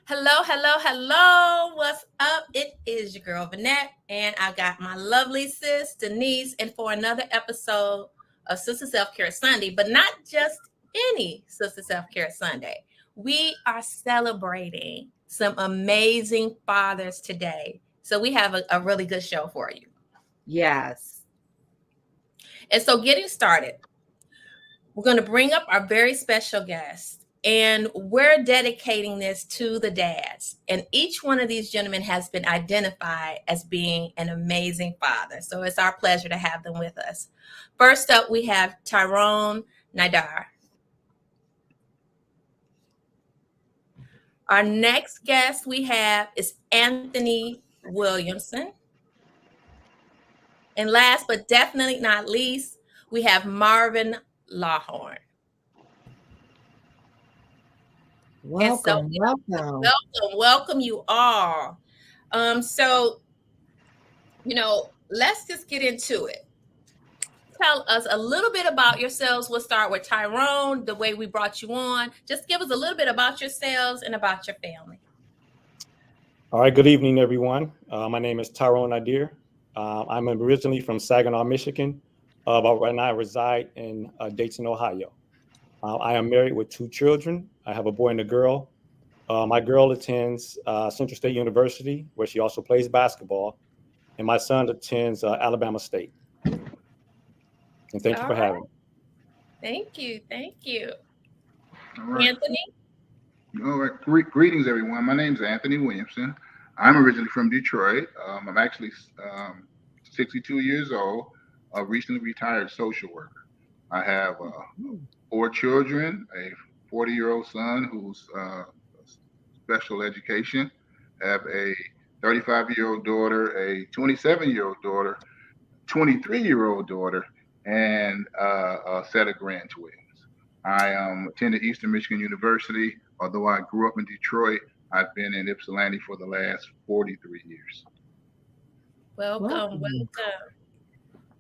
Hello, hello, hello. What's up? It is your girl Vanette, and I got my lovely sis Denise, and for another episode of Sister Self Care Sunday, but not just any Sister Self Care Sunday. We are celebrating some amazing fathers today. So we have a really good show for you. Yes. And so, getting started, we're going to bring up our very special guest, and we're dedicating this to the dads. And each one of these gentlemen has been identified as being an amazing father. So it's our pleasure to have them with us. First up, we have Tyrone Nadir. Our next guest we have is Anthony Williamson. And last but definitely not least, we have Marvin Lawhorn. Welcome. Welcome you all. So, let's just get into it. Tell us a little bit about yourselves. We'll start with Tyrone, the way we brought you on. Just give us a little bit about yourselves and about your family. All right, good evening, everyone. My name is Tyrone Nadir. I'm originally from Saginaw, Michigan, but right now I reside in Dayton, Ohio. I am married with 2 children. I have a boy and a girl. My girl attends Central State University, where she also plays basketball, and my son attends Alabama State. And thank you for having me. Thank you. All right. Anthony? All right. Greetings, everyone. My name is Anthony Williamson. I'm originally from Detroit. I'm actually 62 years old, a recently retired social worker. I have 4 children, a 40-year-old son who's special education, have a 35-year-old daughter, a 27-year-old daughter, 23-year-old daughter, and a set of grand twins. I attended Eastern Michigan University. Although I grew up in Detroit, I've been in Ypsilanti for the last 43 years. Welcome.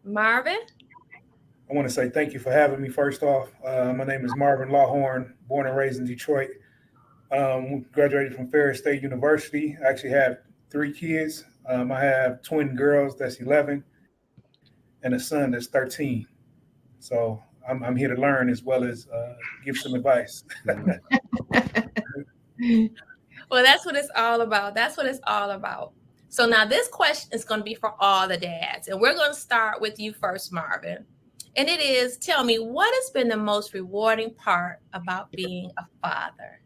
Marvin? I want to say thank you for having me. First off, my name is Marvin Lawhorn, born and raised in Detroit. Graduated from Ferris State University. I actually have 3 kids. I have twin girls, that's 11, and a son that's 13. So I'm here to learn as well as give some advice. Well, that's what it's all about. So now this question is going to be for all the dads. And we're going to start with you first, Marvin. And it is, tell me, what has been the most rewarding part about being a father?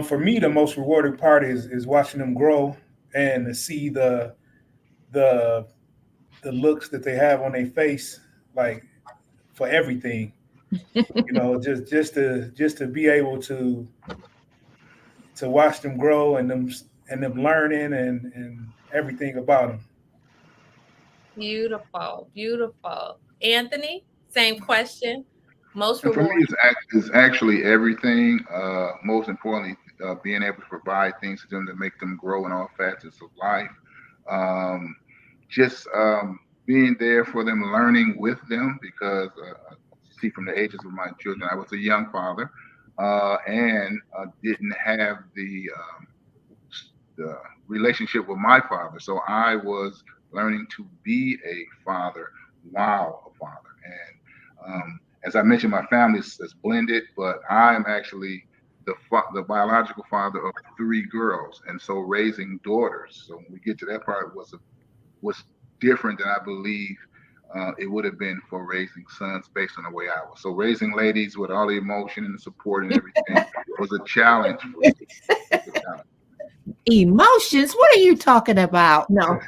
For me, the most rewarding part is watching them grow and to see the looks that they have on their face, like for everything. Just to be able to watch them grow and them learning and everything about them. Beautiful. Anthony, same question. Most And for me, rewarding. it's actually everything. Most importantly, being able to provide things to them to make them grow in all facets of life. Just being there for them, learning with them, because see from the ages of my children, I was a young father and didn't have the relationship with my father. So I was learning to be a father while a father. And as I mentioned, my family is blended, but I'm actually the biological father of 3 girls, and so raising daughters. So when we get to that part, was different than I believe it would have been for raising sons based on the way I was. So raising ladies with all the emotion and the support and everything was a challenge for me. Emotions? What are you talking about? No.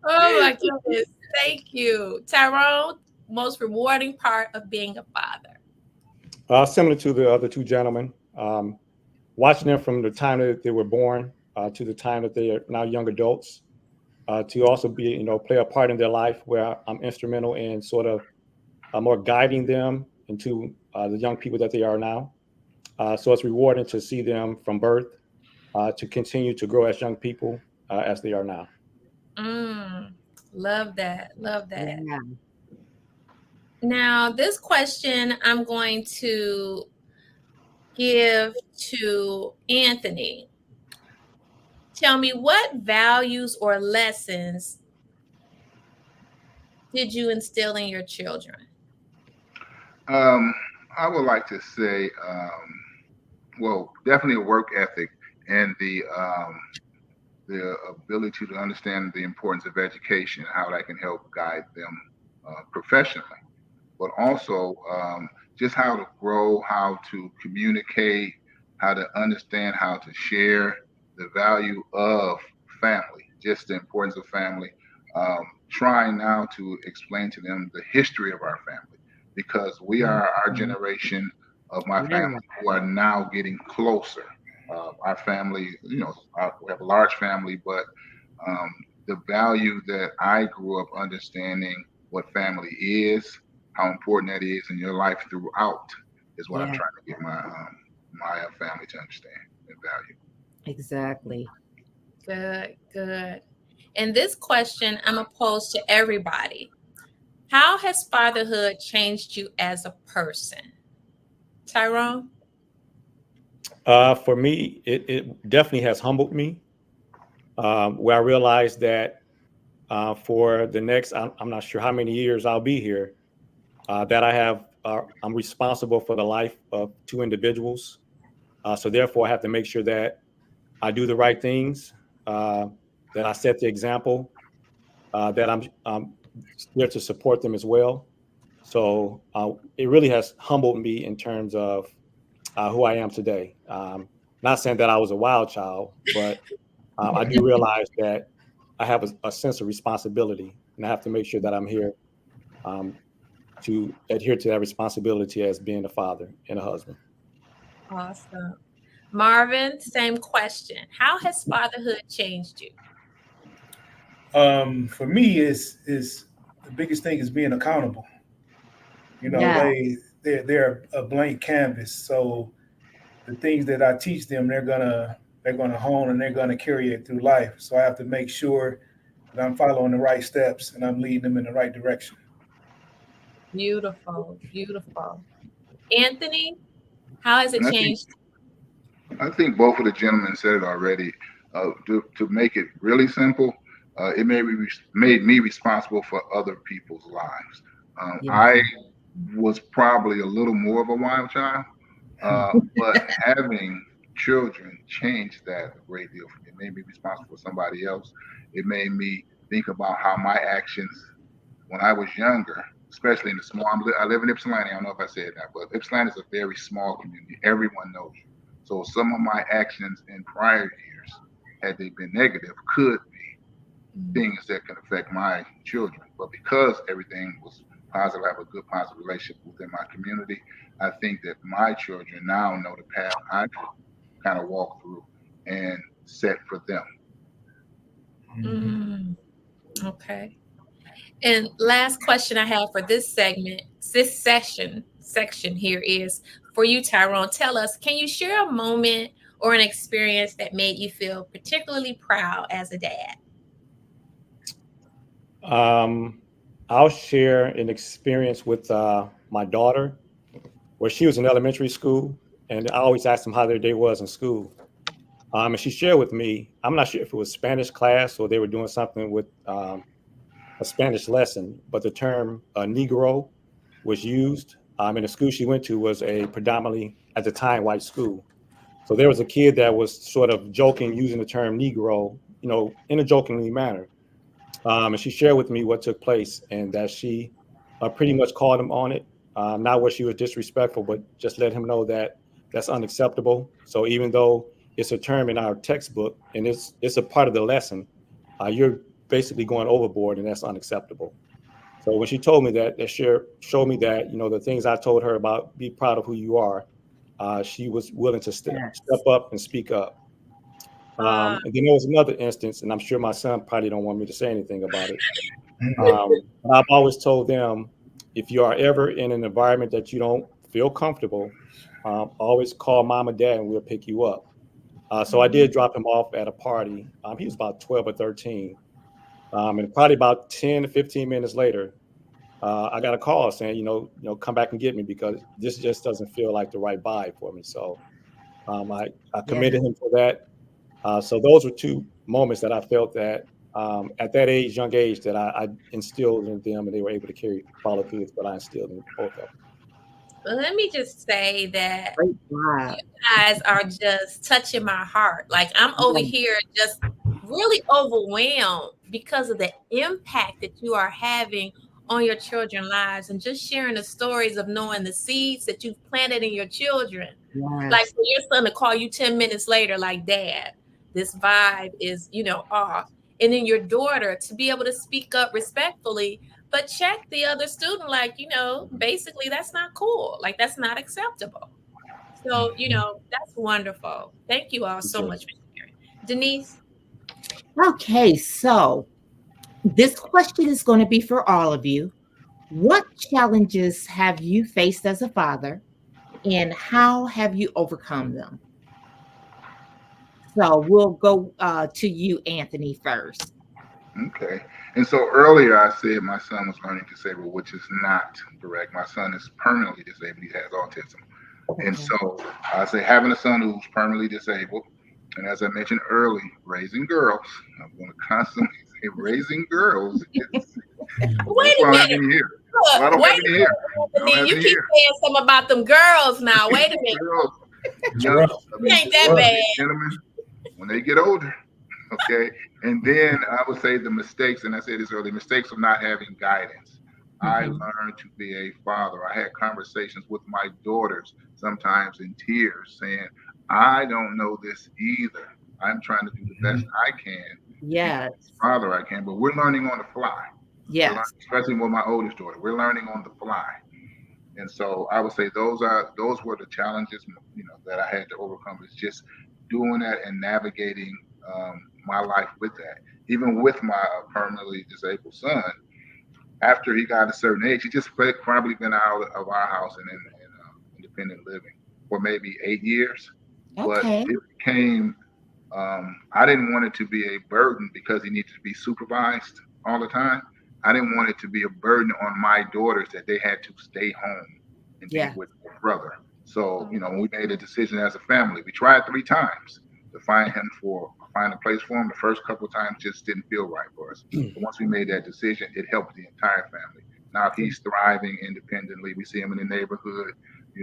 Oh my goodness. Thank you. Tyrone, most rewarding part of being a father? Similar to the other 2 gentlemen, watching them from the time that they were born to the time that they are now young adults, to also be, play a part in their life where I'm instrumental in sort of more guiding them into the young people that they are now. So it's rewarding to see them from birth to continue to grow as young people as they are now. Love that. Yeah. Now, this question I'm going to give to Anthony. Tell me, what values or lessons did you instill in your children? I would like to say, well, definitely a work ethic and the ability to understand the importance of education, how that can help guide them professionally, but also just how to grow, how to communicate, how to understand, how to share, the value of family, just the importance of family. Trying now to explain to them the history of our family, because we are our generation of my family who are now getting closer. Our family, we have a large family, but the value that I grew up understanding what family is, how important that is in your life throughout, is what I'm trying to get my family to understand and value. Exactly. Good. And this question I'm gonna pose to everybody. How has fatherhood changed you as a person? Tyrone? For me, it definitely has humbled me, where I realized that for the next, I'm not sure how many years I'll be here, that I'm responsible for the life of two individuals. So therefore, I have to make sure that I do the right things, that I set the example, that I'm there to support them as well. So it really has humbled me in terms of who I am today. Not saying that I was a wild child, but I do realize that I have a sense of responsibility, and I have to make sure that I'm here to adhere to that responsibility as being a father and a husband. Awesome. Marvin, same question. How has fatherhood changed you? For me, is the biggest thing is being accountable. They're a blank canvas, so the things that I teach them, they're gonna hone and they're gonna carry it through life. So I have to make sure that I'm following the right steps and I'm leading them in the right direction. Beautiful. Anthony, how has it And changed? I think both of the gentlemen said it already. To make it really simple, it made me responsible for other people's lives. I was probably a little more of a wild child, but having children changed that a great deal for me. It made me responsible for somebody else. It made me think about how my actions when I was younger, especially in the small, I live in Ypsilanti. I don't know if I said that, but Ypsilanti is a very small community. Everyone knows you. So some of my actions in prior years, had they been negative, could be things that can affect my children. But because everything was positive, I have a good positive relationship within my community, I think that my children now know the path I kind of walk through and set for them. Okay. And last question I have for this segment, this section here is for you, Tyrone. Tell us, can you share a moment or an experience that made you feel particularly proud as a dad? I'll share an experience with my daughter, where she was in elementary school, and I always asked them how their day was in school. And she shared with me, I'm not sure if it was Spanish class or they were doing something with a Spanish lesson, but the term Negro was used. And the school she went to was a predominantly, at the time, white school. So there was a kid that was sort of joking, using the term Negro, in a jokingly manner. And she shared with me what took place, and that she pretty much called him on it. Not where she was disrespectful, but just let him know that that's unacceptable. So even though it's a term in our textbook and it's a part of the lesson, you're basically going overboard, and that's unacceptable. So when she told me that showed me that, the things I told her about be proud of who you are, she was willing to step up and speak up. And then there was another instance, and I'm sure my son probably don't want me to say anything about it. But I've always told them, if you are ever in an environment that you don't feel comfortable, always call mom or dad and we'll pick you up. So I did drop him off at a party. He was about 12 or 13. And probably about 10 to 15 minutes later, I got a call saying, come back and get me because this just doesn't feel like the right vibe for me. So I commended him for that. So those were two moments that I felt that at that young age, that I instilled in them, and they were able to follow through with what I instilled in both of them. Well, let me just say that Great job. you guys are just touching my heart. Like, I'm over here just really overwhelmed because of the impact that you are having on your children's lives, and just sharing the stories of knowing the seeds that you've planted in your children. Yes. Like, for your son to call you 10 minutes later, like, Dad, this vibe is, off. And then your daughter to be able to speak up respectfully, but check the other student, like, basically that's not cool. Like, that's not acceptable. So, that's wonderful. Thank you all so much for sharing. Denise? Okay, so this question is going to be for all of you. What challenges have you faced as a father, and how have you overcome them? So we'll go to you, Anthony, first. Okay. And so earlier I said my son was learning disabled, which is not correct. My son is permanently disabled. He has autism. And so I say having a son who's permanently disabled, and as I mentioned early, raising girls. I'm going to constantly say raising girls. Wait a minute. Look, I don't have any here. You keep saying something about them girls now. Wait a minute. Ain't that bad. Gentlemen, when they get older, okay? And then I would say the mistakes, and I said this earlier, mistakes of not having guidance. I learned to be a father. I had conversations with my daughters, sometimes in tears, saying, I don't know this either. I'm trying to do the best I can. Yes. Father I can, but we're learning on the fly. Yes. Especially with my oldest daughter. We're learning on the fly. And so I would say those were the challenges, that I had to overcome, is just doing that and navigating my life with that. Even with my permanently disabled son, after he got a certain age, he just probably been out of our house and in independent living for maybe 8 years. But it became, I didn't want it to be a burden because he needed to be supervised all the time. I didn't want it to be a burden on my daughters that they had to stay home and be with their brother. So, we made a decision as a family. We tried 3 times to find a place for him. The first couple of times just didn't feel right for us. But once we made that decision, it helped the entire family. Now he's thriving independently. We see him in the neighborhood,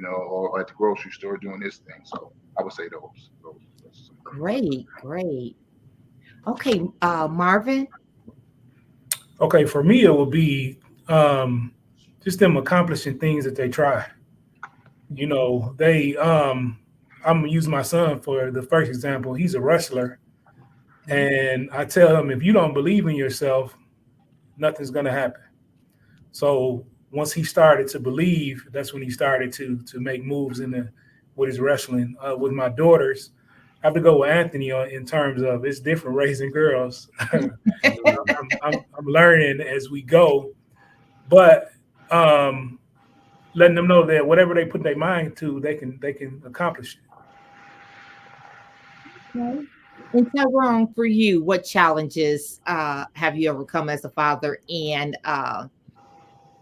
or at the grocery store doing his thing. So I would say those. Great. Okay, Marvin. Okay, for me, it would be just them accomplishing things that they try. I'm gonna use my son for the first example. He's a wrestler, and I tell him, if you don't believe in yourself, nothing's gonna happen. So once he started to believe, that's when he started to make moves with his wrestling. With my daughters, I have to go with Anthony in terms of it's different raising girls. I'm learning as we go, but letting them know that whatever they put their mind to, they can accomplish it. Okay. And Tyrone, for you, what challenges have you overcome as a father, and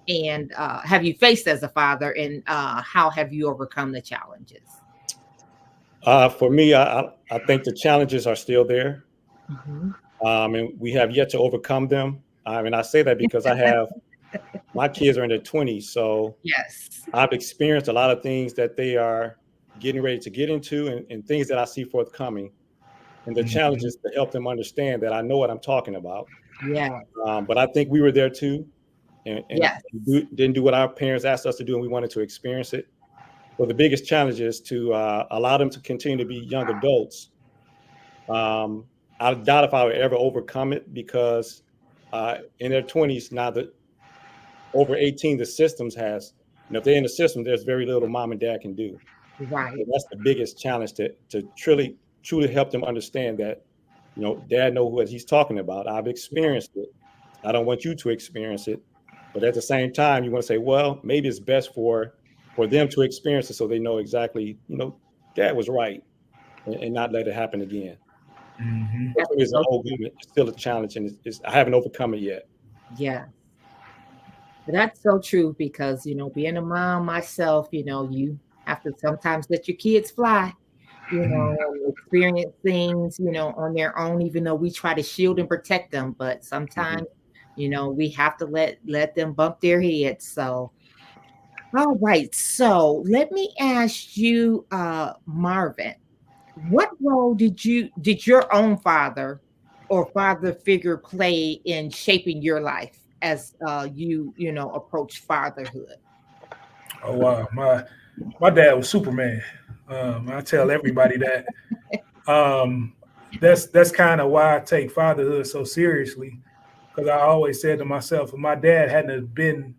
have you faced as a father, and how have you overcome the challenges? For me, I think the challenges are still there, and we have yet to overcome them. And I say that because I have my kids are in their 20s, so yes, I've experienced a lot of things that they are getting ready to get into, and things that I see forthcoming. And the challenge is to help them understand that I know what I'm talking about. Yeah. But I think we were there too, and didn't do what our parents asked us to do, and we wanted to experience it. So the biggest challenge is to allow them to continue to be young adults. I doubt if I would ever overcome it, because in their 20s, now that over 18, the systems has, if they're in the system, there's very little mom and dad can do. Right. So that's the biggest challenge, to truly help them understand that, dad knows what he's talking about. I've experienced it. I don't want you to experience it. But at the same time, you want to say, well, maybe it's best for them to experience it so they know exactly, dad was right, and not let it happen again. It's still a challenge, and I haven't overcome it yet. Yeah. That's so true because, being a mom myself, you have to sometimes let your kids fly, and experience things, on their own, even though we try to shield and protect them. But Mhm. sometimes, we have to let them bump their heads. So, all right. So let me ask you, Marvin, what role did your own father or father figure play in shaping your life as you approach fatherhood? Oh wow, my dad was Superman. I tell everybody that. Um, that's kind of why I take fatherhood so seriously, because I always said to myself, if my dad hadn't have been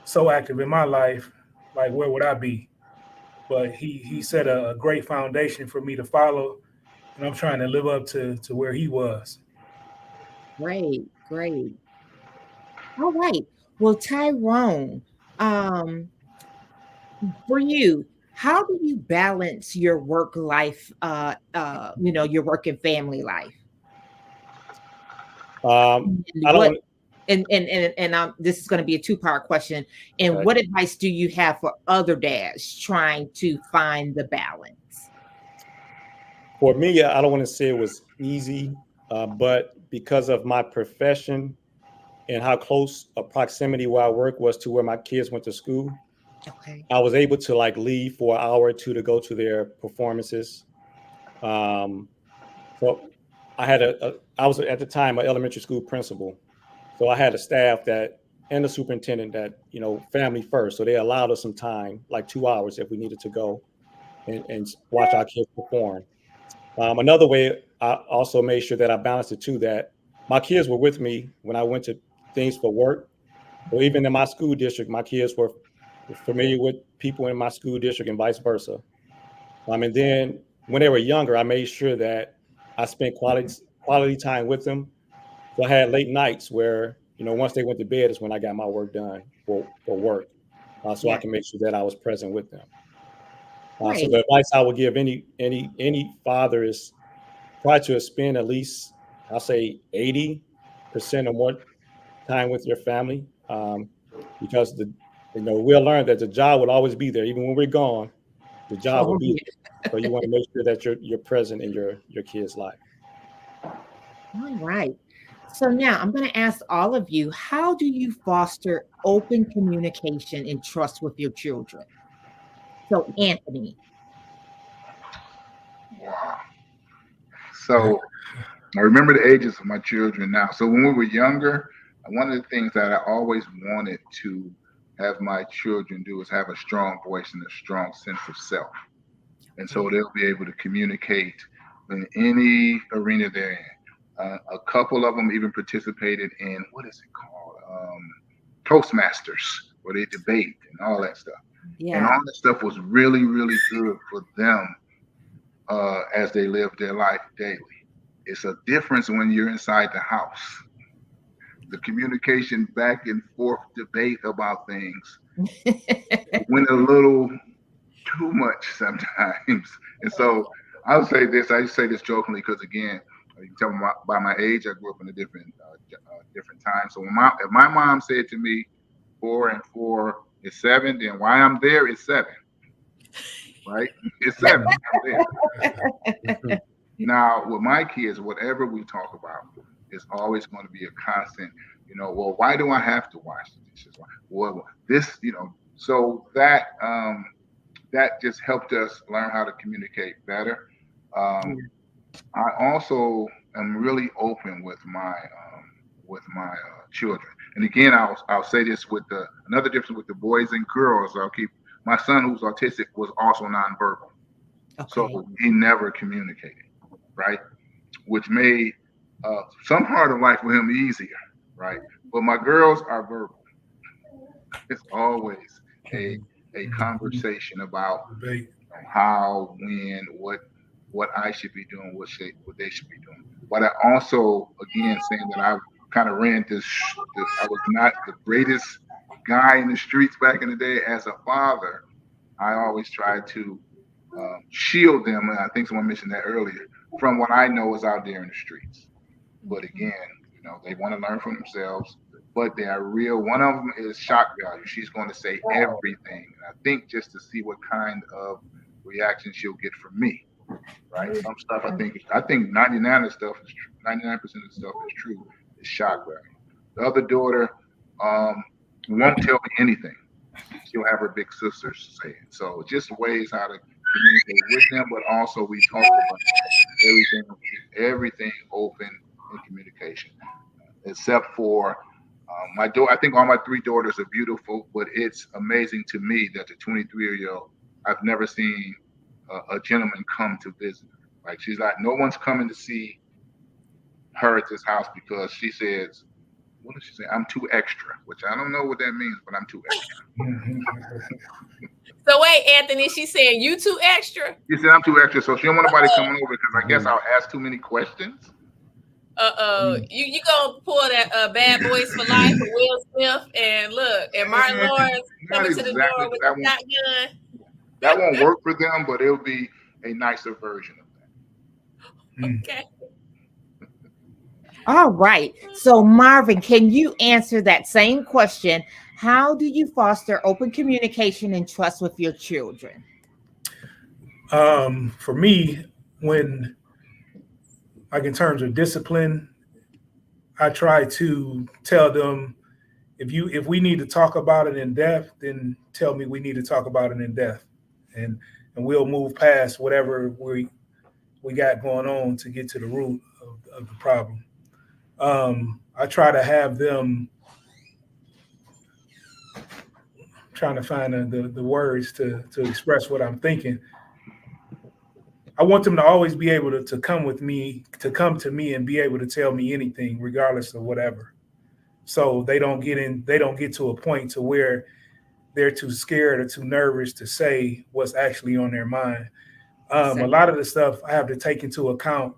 so active in my life, like where would I be? But he set a great foundation for me to follow, and I'm trying to live up to where he was. Great, great. All right. Well, Tyrone, um, for you, how do you balance your work life, your work and family life? Um, And I don't what want. and this is going to be a two-part question. And Okay. what advice do you have for other dads trying to find the balance? For me, I don't want to say it was easy, but because of my profession and how close a proximity where I work was to where my kids went to school, Okay. I was able to like leave for an hour or two to go to their performances. Um, so I had I was at the time an elementary school principal, so I had a staff that and the superintendent that family first. So they allowed us some time, like 2 hours if we needed to go and watch our kids perform. Another way, I also made sure that I balanced it too, that my kids were with me when I went to things for work. So even in my school district, my kids were familiar with people in my school district and vice versa. And then when they were younger, I made sure that I spent quality time with them. So I had late nights where, once they went to bed is when I got my work done for work. So I Yeah. can make sure that I was present with them. So Right. the advice I would give any father is try to spend at least, I'll say 80% or more time with your family, because we'll learn that the job will always be there, even when we're gone. The job will Oh, be yeah. there. So you want to make sure that you're present in your kid's life. All right. So now I'm going to ask all of you, how do you foster open communication and trust with your children? So, Anthony. Wow. So I remember the ages of my children now. So when we were younger, one of the things that I always wanted to have my children do is have a strong voice and a strong sense of self. And so Okay. they'll be able to communicate in any arena they're in. A couple of them even participated in what is it called? Toastmasters, where they debate and all that stuff. And Yeah. all that stuff was really, really good for them as they live their life daily. It's a difference when you're inside the house. The communication back and forth debate about things went a little too much sometimes. And so I'll say this. I say this jokingly because again, you can tell by my age, I grew up in a different time. So if my mom said to me, 4 and 4 is 7, then why I'm there is 7, right? It's 7. I'm there. Now with my kids, whatever we talk about is always going to be a constant. Well, why do I have to wash the dishes? Well, this, so that just helped us learn how to communicate better. Um, I also am really open with my children. And again, I'll say this with another difference with the boys and girls. I'll keep my son who's autistic was also nonverbal, so Okay. he never communicated, right? Which made some part of life for him easier, right? But my girls are verbal. It's always a conversation about Debate. how, when, what I should be doing, what they should be doing. But I also, again, saying that I kind of ran I was not the greatest guy in the streets back in the day. As a father, I always tried to shield them, and I think someone mentioned that earlier, from what I know is out there in the streets. But again, they want to learn from themselves. but they are real. One of them is shock value. She's going to say everything. And I think just to see what kind of reaction she'll get from me. Right. Some stuff I think 99% of stuff is true. 99% of the stuff is true. It's shock value. The other daughter won't tell me anything. She'll have her big sisters say it. So just ways how to communicate with them, but also we talk about everything open in communication, except for my daughter. I think all my 3 daughters are beautiful, but it's amazing to me that the 23-year-old, I've never seen a gentleman come to visit her. Like, she's like, no one's coming to see her at this house because she says, what does she say? I'm too extra, which I don't know what that means, but I'm too extra. So wait, Anthony, she's saying you too extra? She said I'm too extra, so she don't want nobody coming over because I guess I'll ask too many questions. You gonna pull that Bad Boys for Life with Will Smith and Martin Lawrence coming to the door with a shotgun? That won't work for them, but it'll be a nicer version of that. Okay. All right. So Marvin, can you answer that same question? How do you foster open communication and trust with your children? For me, when, like, in terms of discipline, I try to tell them, if we need to talk about it in depth, then tell me we need to talk about it in depth, and we'll move past whatever we got going on to get to the root of the problem. I try to have them, trying to find the words to express what I'm thinking. I want them to always be able to come to me and be able to tell me anything, regardless of whatever. So they don't get to a point to where they're too scared or too nervous to say what's actually on their mind. A lot of the stuff I have to take into account,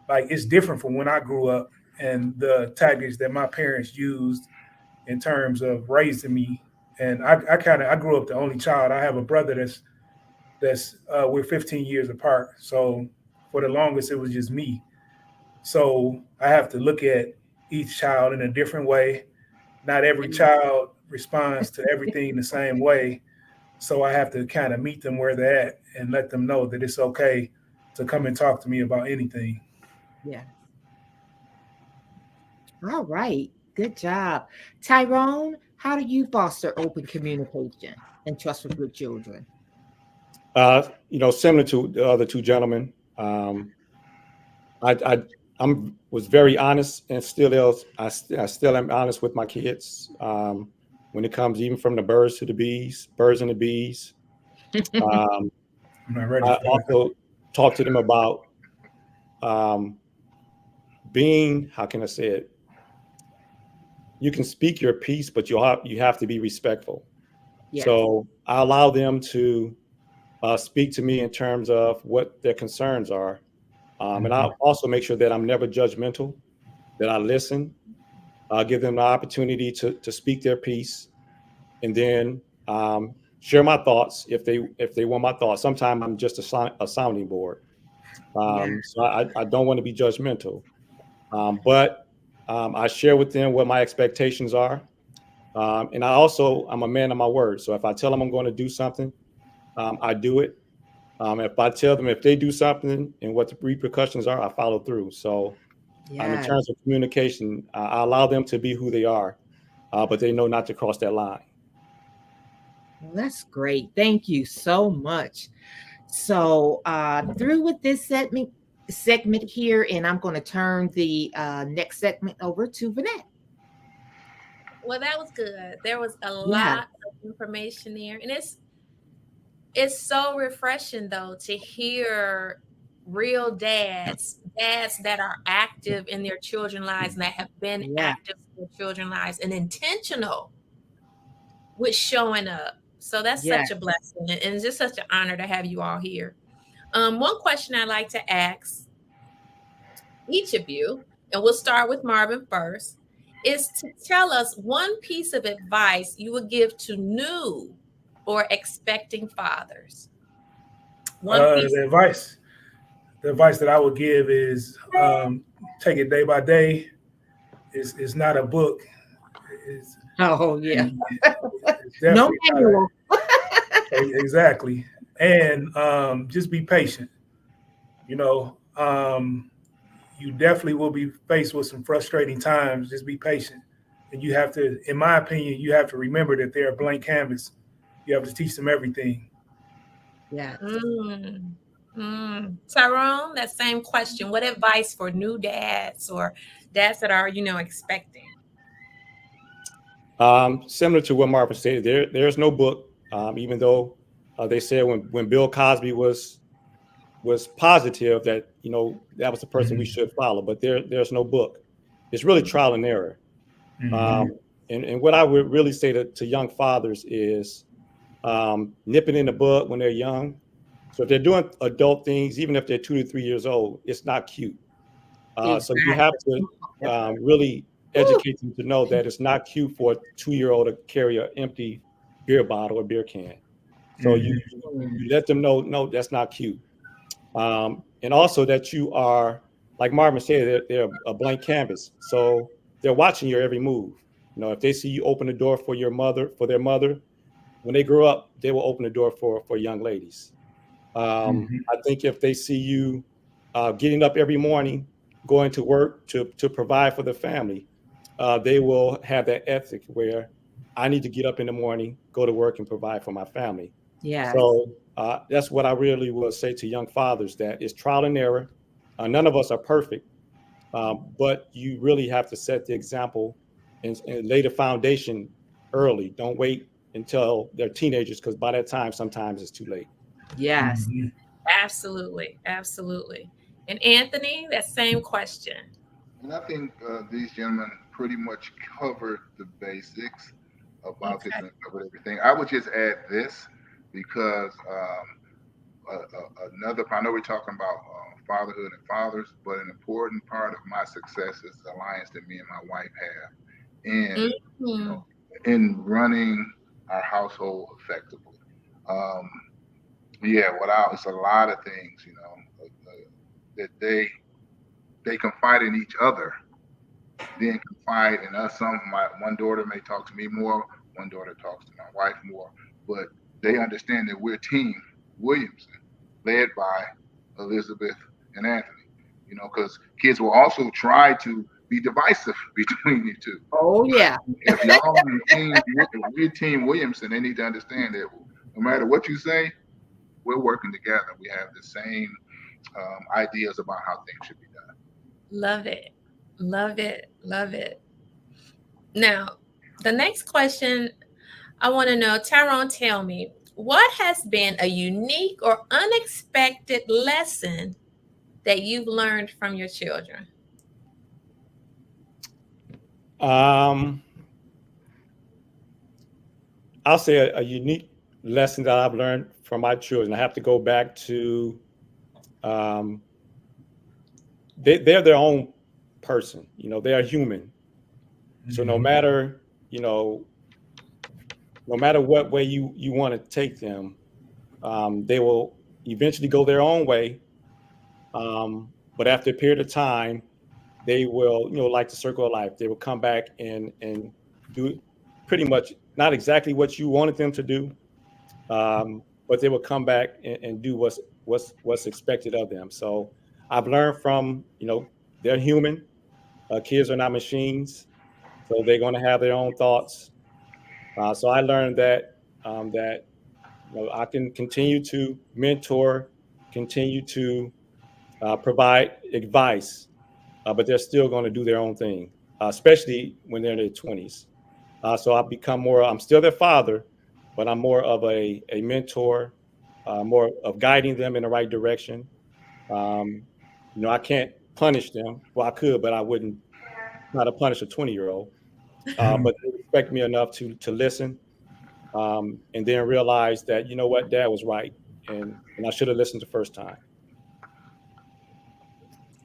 like, it's different from when I grew up and the tactics that my parents used in terms of raising me. And I grew up the only child. I have a brother that's we're 15 years apart. So for the longest, it was just me. So I have to look at each child in a different way. Not every child responds to everything the same way. So I have to kind of meet them where they're at and let them know that it's okay to come and talk to me about anything. Yeah. All right. Good job. Tyrone, how do you foster open communication and trust with your children? Similar to the other 2 gentlemen, I was very honest, and I still am honest with my kids when it comes even from the birds and the bees. I'm not ready. I also talk to them about being, how can I say it? You can speak your piece, but you have to be respectful. Yes. So I allow them to speak to me in terms of what their concerns are. And I also make sure that I'm never judgmental, that I listen, give them the opportunity to speak their piece, and then share my thoughts if they want my thoughts. Sometimes I'm just a sounding board. So I don't want to be judgmental. But I share with them what my expectations are. And I'm a man of my word. So if I tell them I'm going to do something, I do it. If I tell them if they do something and what the repercussions are, I follow through. So in terms of communication, I allow them to be who they are, but they know not to cross that line. Well, that's great. Thank you so much. So through with this segment here, and I'm going to turn the next segment over to Vanette. Well, that was good. There was a lot of information there, and it's so refreshing though to hear real dads that are active in their children's lives and that have been active in their children's lives and intentional with showing up. So that's such a blessing, and it's just such an honor to have you all here. One question I'd like to ask each of you, and we'll start with Marvin first, is to tell us one piece of advice you would give to new or expecting fathers. The advice that I would give is take it day by day. It's not a book. It's, Oh yeah. it's No definitely manual. exactly. And just be patient. You know, you definitely will be faced with some frustrating times. Just be patient. And you have to, in my opinion, you have to remember that they're a blank canvas. You have to teach them everything. Yeah. Tyrone, that same question. What advice for new dads or dads that are, expecting? Similar to what Marvin said, there's no book. Even though they said when Bill Cosby was positive that that was the person we should follow, but there's no book. It's really trial and error. Mm-hmm. And what I would really say to young fathers is nip it in the bud when they're young. So if they're doing adult things, even if they're 2 to 3 years old, it's not cute. So you have to really educate them to know that it's not cute for a 2-year-old to carry an empty beer bottle or beer can. So you let them know, no, that's not cute. And also that you are, like Marvin said, they're a blank canvas. So they're watching your every move. If they see you open the door for their mother, when they grow up, they will open the door for young ladies. I think if they see you getting up every morning, going to work to provide for the family, they will have that ethic where I need to get up in the morning, go to work, and provide for my family. Yeah. So that's what I really will say to young fathers, that it's trial and error. None of us are perfect, but you really have to set the example and lay the foundation early. Don't wait until they're teenagers, because by that time, sometimes it's too late. Yes. Absolutely. Absolutely. And Anthony, that same question. And I think these gentlemen pretty much covered the basics about this and covered everything. I would just add this because I know we're talking about fatherhood and fathers, but an important part of my success is the alliance that me and my wife have in in running our household effectively. Um, without it's a lot of things, that they confide in each other, then confide in us. One daughter may talk to me more, one daughter talks to my wife more, but they understand that we're Team Williamson, led by Elizabeth and Anthony. Because kids will also try to be divisive between you two. Oh yeah. If y'all on we're Team Williamson, they need to understand that no matter what you say, we're working together. We have the same ideas about how things should be done. Love it. Love it. Love it. Now, the next question I want to know, Tyrone, tell me, what has been a unique or unexpected lesson that you've learned from your children? I'll say a unique lesson that I've learned from my children. I have to go back to they're their own person. They are human. So no matter what way you want to take them, they will eventually go their own way. But after a period of time, they will, like the circle of life, they will come back and do pretty much not exactly what you wanted them to do, but they will come back and do what's expected of them. So I've learned from, they're human. Kids are not machines, so they're going to have their own thoughts. So I learned that I can continue to mentor, continue to provide advice, but they're still going to do their own thing, especially when they're in their 20s. So I'm still their father, but I'm more of a mentor, more of guiding them in the right direction. I can't punish them. Well, I could, but I wouldn't try to punish a 20-year-old. But they respect me enough to listen, and then realize that, what, Dad was right, and I should have listened the first time.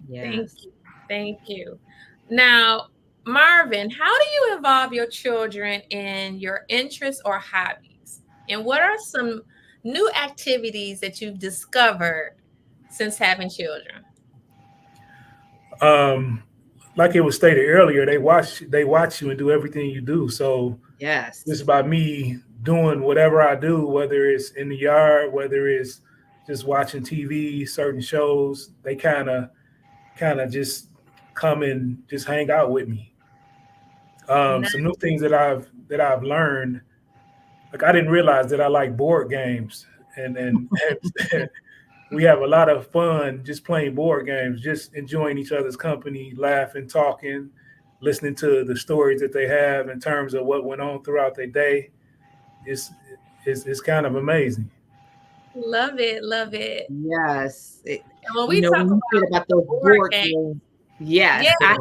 Yeah. Thank you. Now, Marvin, how do you involve your children in your interests or hobbies? And what are some new activities that you've discovered since having children? like it was stated earlier, they watch you and do everything you do. So Yes. it's about me doing whatever I do, whether it's in the yard, whether it's just watching TV, certain shows. They kind of just come and just hang out with me. Some new things that I've learned. Like I didn't realize that I like board games, and we have a lot of fun just playing board games, just enjoying each other's company, laughing, talking, listening to the stories that they have in terms of what went on throughout their day. It's kind of amazing. Love it, love it. Yes. And when we talk when you said about those board games, yes, yeah.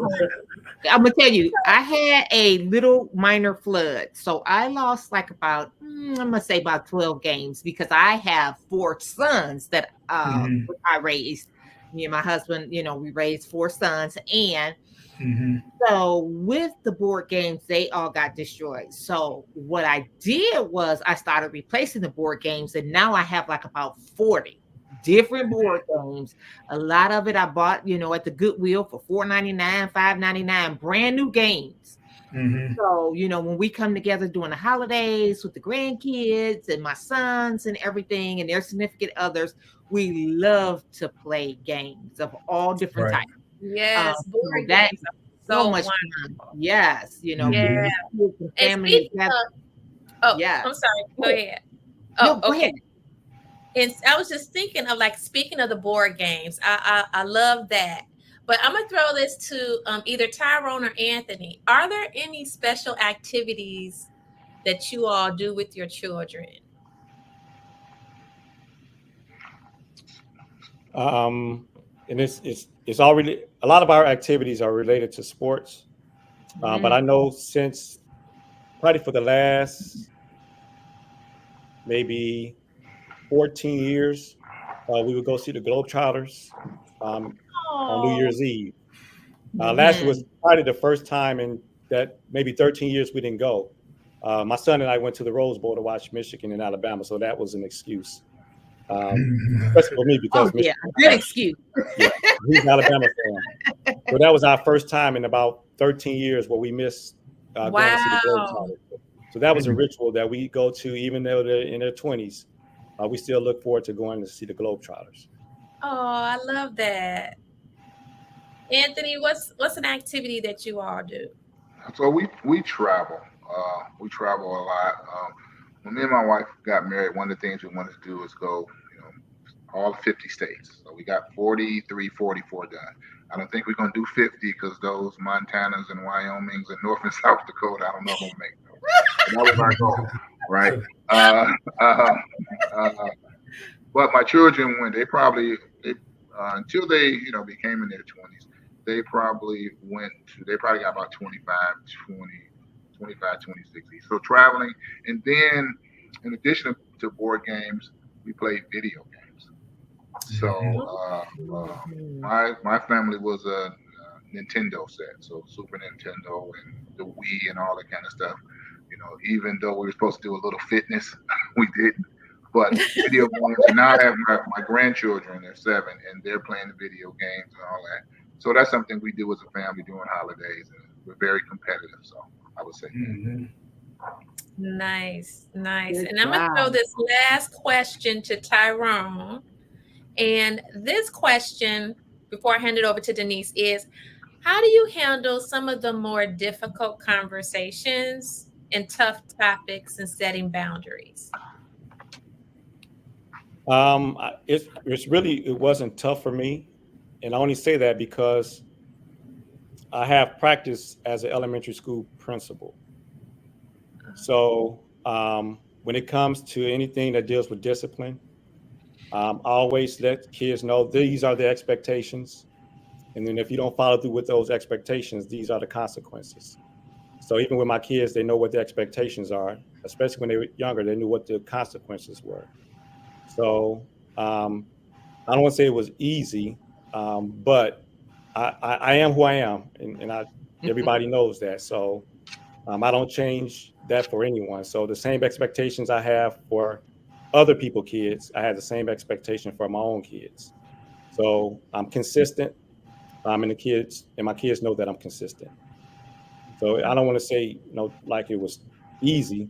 I'm gonna tell you, I had a little minor flood, so I lost like about I'm gonna say about 12 games because I have 4 sons that I raised. Me and my husband, we raised 4 sons, and so with the board games, they all got destroyed. So what I did was I started replacing the board games, and now I have like about 40 different board games. A lot of it I bought, at the Goodwill for $4.99, $5.99, brand new games. So, when we come together during the holidays with the grandkids and my sons and everything and their significant others, we love to play games of all different types. Yes, board that games are so much fun. Yes, Yeah. family. Yeah. I'm sorry. Go ahead. Oh, no, go okay. ahead. And I was just thinking of speaking of the board games. I love that. But I'm gonna throw this to either Tyrone or Anthony. Are there any special activities that you all do with your children? And it's already a lot of our activities are related to sports. But I know since probably for the last maybe 14 years, we would go see the Globetrotters on New Year's Eve. Last year was probably the first time in that maybe 13 years we didn't go. My son and I went to the Rose Bowl to watch Michigan and Alabama, so that was an excuse. Especially for me because good excuse. Yeah, he's an Alabama fan. So that was our first time in about 13 years where we missed going to see the Globetrotters. So that was a ritual that we go to, even though they're in their 20s. We still look forward to going to see the Globetrotters. Oh, I love that. Anthony, what's an activity that you all do? So we travel. We travel a lot. When me and my wife got married, one of the things we wanted to do is go, all 50 states. So we got 43, 44 done. I don't think we're going to do 50 because those Montanas and Wyomings and North and South Dakota, I don't know if we'll make those. That was our goal, right? But my children, when they probably, until they, became in their 20s, they probably got about 25, 26. So traveling. And then in addition to board games, we played video games. So my family was a Nintendo set, so Super Nintendo and the Wii and all that kind of stuff. Even though we were supposed to do a little fitness, we didn't. But video games. And now I have my grandchildren. They're 7, and they're playing the video games and all that. So that's something we do as a family during holidays, and we're very competitive. So I would say. Nice. Good And I'm going to throw this last question to Tyrone. And this question, before I hand it over to Denise, is how do you handle some of the more difficult conversations and tough topics and setting boundaries? It wasn't tough for me. And I only say that because I have practiced as an elementary school principal. So when it comes to anything that deals with discipline, I always let kids know these are the expectations. And then if you don't follow through with those expectations, these are the consequences. So even with my kids, they know what the expectations are, especially when they were younger, they knew what the consequences were. So I don't want to say it was easy, but I am who I am, and everybody knows that. So I don't change that for anyone. So the same expectations I have for other people's kids, I have the same expectation for my own kids. So I'm consistent. And my kids know that I'm consistent. So I don't want to say, like it was easy,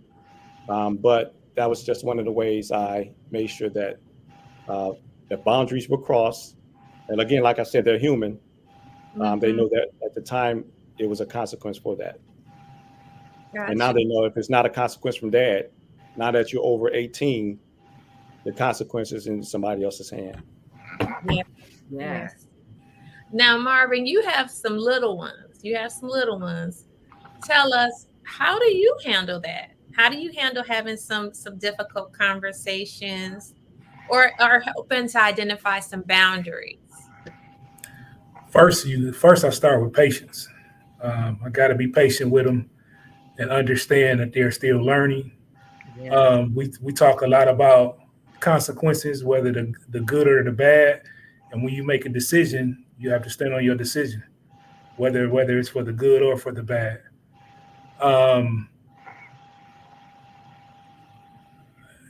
but that was just one of the ways I made sure that the boundaries were crossed. And again, like I said, they're human. They know that at the time it was a consequence for that. Gotcha. And now they know if it's not a consequence from dad, now that you're over 18, the consequence is in somebody else's hand. Yeah. Yes. Now, Marvin, you have some little ones. Tell us, how do you handle that? How do you handle having some difficult conversations, or helping to identify some boundaries? First, I start with patience. I got to be patient with them and understand that they're still learning. Yeah. We talk a lot about consequences, whether the good or the bad. And when you make a decision, you have to stand on your decision, whether it's for the good or for the bad.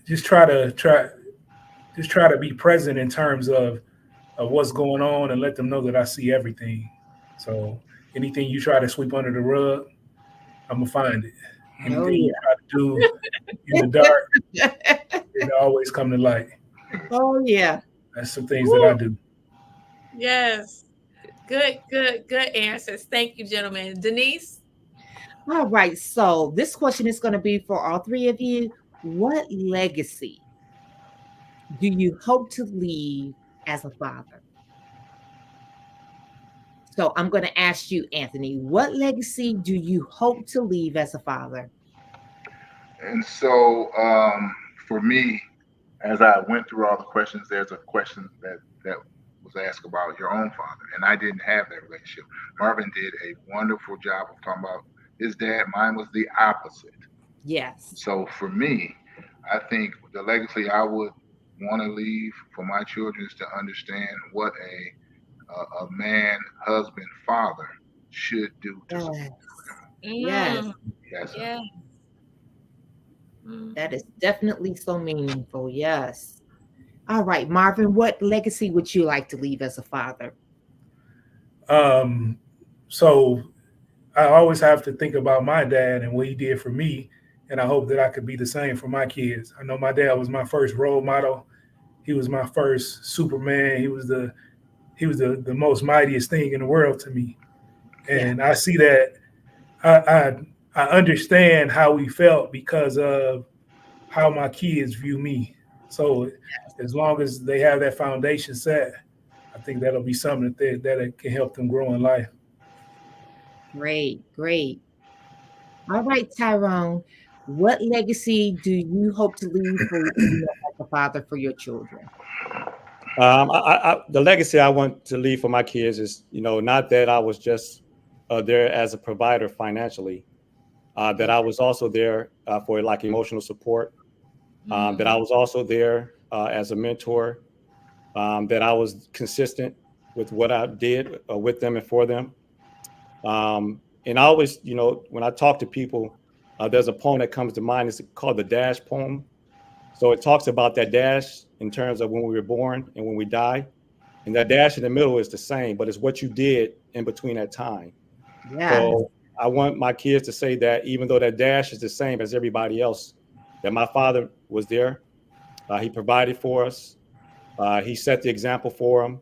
Just try to be present in terms of what's going on, and let them know that I see everything. So anything you try to sweep under the rug, I'm gonna find it. Anything you try to do in the dark, it always come to light. Oh yeah. That's some things that I do. Yes. Good answers. Thank you, gentlemen. Denise? All right. So this question is going to be for all three of you. What legacy do you hope to leave as a father? So I'm going to ask you, Anthony, what legacy do you hope to leave as a father? And so, for me, as I went through all the questions, there's a question that was asked about your own father, and I didn't have that relationship. Marvin did a wonderful job of talking about his dad. Mine was the opposite. Yes. So for me, I think the legacy I would want to leave for my children is to understand what a man, husband, father should do to support Yes. them. Yes. Yeah. That is definitely so meaningful. Yes. All right, Marvin, what legacy would you like to leave as a father? So I always have to think about my dad and what he did for me, and I hope that I could be the same for my kids. I know my dad was my first role model. He was my first Superman. He was the most mightiest thing in the world to me. And I see that I understand how we felt because of how my kids view me. So as long as they have that foundation set, I think that'll be something that can help them grow in life. Great. All right, Tyrone, what legacy do you hope to leave for as a father for your children? The legacy I want to leave for my kids is, not that I was just there as a provider financially, that I was also there for like emotional support, that I was also there as a mentor, that I was consistent with what I did with them and for them. And I always, when I talk to people, there's a poem that comes to mind. It's called the Dash poem. So it talks about that dash in terms of when we were born and when we die. And that dash in the middle is the same, but it's what you did in between that time. Yeah. So I want my kids to say that even though that dash is the same as everybody else, that my father was there. He provided for us. He set the example for them.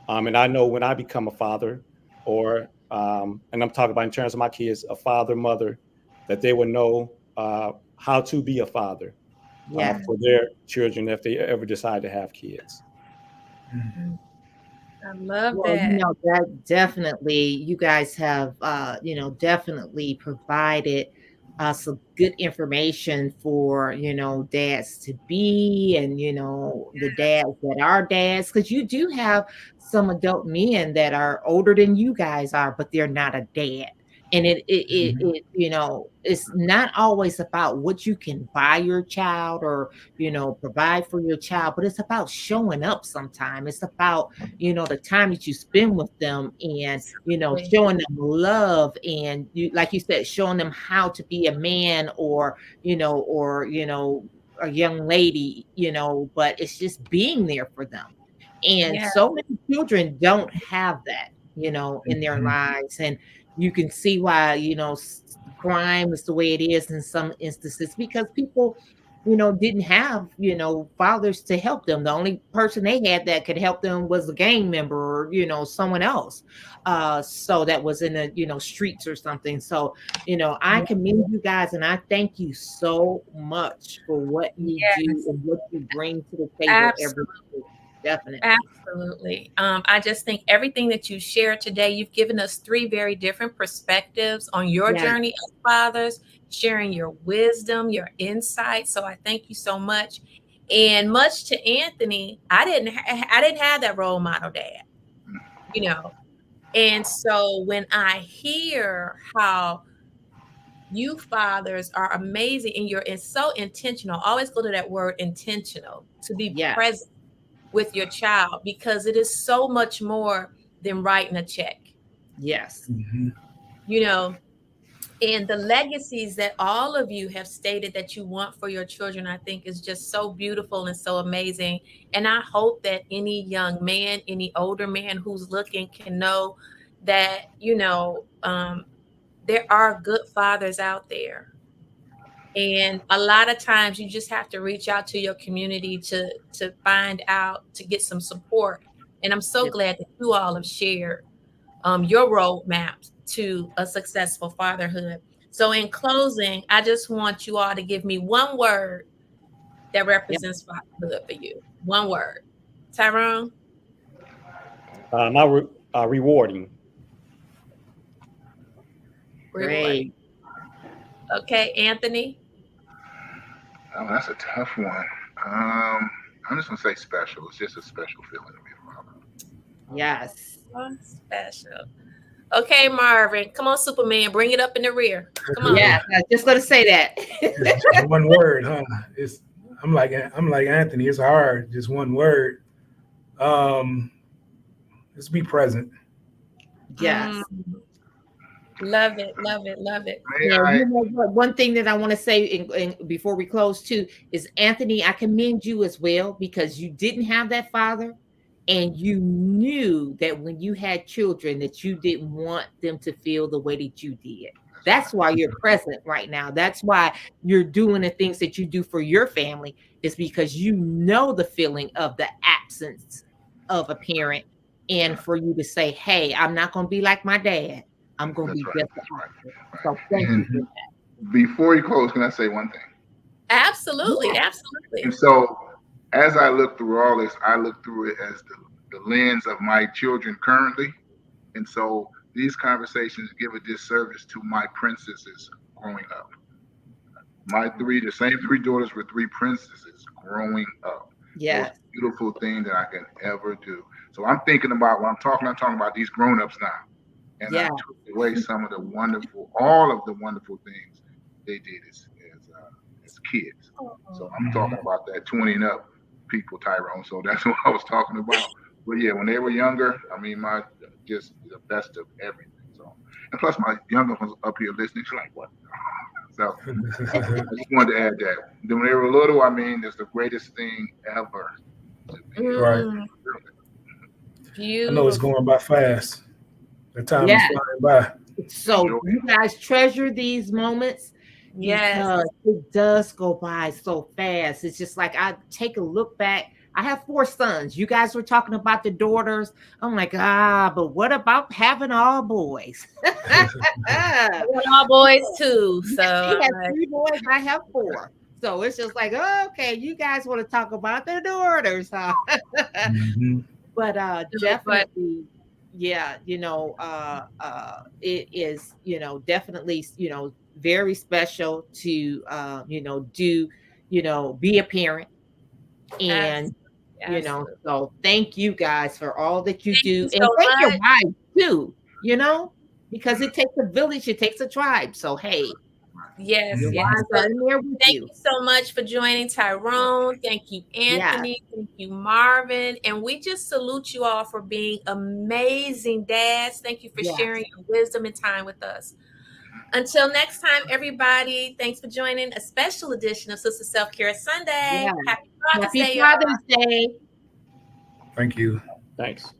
And I know when I become a father, or and I'm talking about in terms of my kids, a father, mother, that they will know how to be a father for their children if they ever decide to have kids. I love that. That definitely, you guys have, definitely provided some good information for, dads to be, and, the dads that are dads, because you do have some adult men that are older than you guys are, but they're not a dad. And it's not always about what you can buy your child or, provide for your child, but it's about showing up sometime. It's about, the time that you spend with them and, showing them love and like you said, showing them how to be a man or a young lady, but it's just being there for them. And so many children don't have that. in their lives. And you can see why, crime is the way it is in some instances, because people, didn't have, fathers to help them. The only person they had that could help them was a gang member or, someone else. So that was in the, streets or something. So, I commend you guys, and I thank you so much for what you do and what you bring to the table every day. Definitely. Absolutely. I just think everything that you shared today, you've given us 3 very different perspectives on your journey as fathers, sharing your wisdom, your insight. So I thank you so much. And much to Anthony, I didn't have that role model dad, And so when I hear how you fathers are amazing and you're so intentional, always go to that word intentional, to be present with your child, because it is so much more than writing a check. Yes. And the legacies that all of you have stated that you want for your children, I think is just so beautiful and so amazing. And I hope that any young man, any older man who's looking can know that, there are good fathers out there. And a lot of times you just have to reach out to your community to find out, to get some support. And I'm so glad that you all have shared your roadmap to a successful fatherhood. So in closing, I just want you all to give me one word that represents fatherhood for you. One word. Tyrone? Rewarding. Great. Okay, Anthony? Oh, that's a tough one. I'm just gonna say special. It's just a special feeling to be a father. Yes. Special. Okay, Marvin. Come on, Superman. Bring it up in the rear. Come on. Yeah, I was just gonna say that. One word, huh? I'm like Anthony. It's hard. Just one word. Just be present. Yes. Love it, love it, love it. Yeah, one thing that I want to say before we close too is, Anthony, I commend you as well, because you didn't have that father, and you knew that when you had children that you didn't want them to feel the way that you did. That's why you're present right now. That's why you're doing the things that you do for your family, is because you know the feeling of the absence of a parent, and for you to say, hey, I'm not going to be like my dad. I'm going to be just right. So thank you for that. Before you close, can I say one thing? Absolutely, absolutely. And so as I look through all this, I look through it as the lens of my children currently. And so these conversations give a disservice to my princesses growing up. The same 3 daughters were 3 princesses growing up. Yeah. Most beautiful thing that I can ever do. So I'm thinking about, when I'm talking about these grown-ups now. And I took away all of the wonderful things they did as kids. So I'm talking about that 20 and up people, Tyrone. So that's what I was talking about. But yeah, when they were younger, I mean, just the best of everything. So, and plus my younger ones up here listening, she's like, what? So I just wanted to add that. Then when they were little, I mean, it's the greatest thing ever. Right. Beautiful. I know it's going by fast. The time is flying by. So you guys treasure these moments. Because it does go by so fast. It's just like, I take a look back. I have 4 sons. You guys were talking about the daughters. I'm like, but what about having all boys? All boys too. So he has 3 boys. I have 4. So it's just like, okay, you guys want to talk about the daughters, huh? But definitely, it is, definitely, very special to be a parent. And so thank you guys for all that you do. And thank your wives too, because it takes a village, it takes a tribe. So hey, yes. Thank you so much for joining, Tyrone. Thank you, Anthony. Thank you, Marvin. And we just salute you all for being amazing dads. Thank you for sharing your wisdom and time with us. Until next time, everybody, thanks for joining a special edition of Sister Self-Care Sunday. Happy Father's Day. Father's Day. Thank you. Thanks.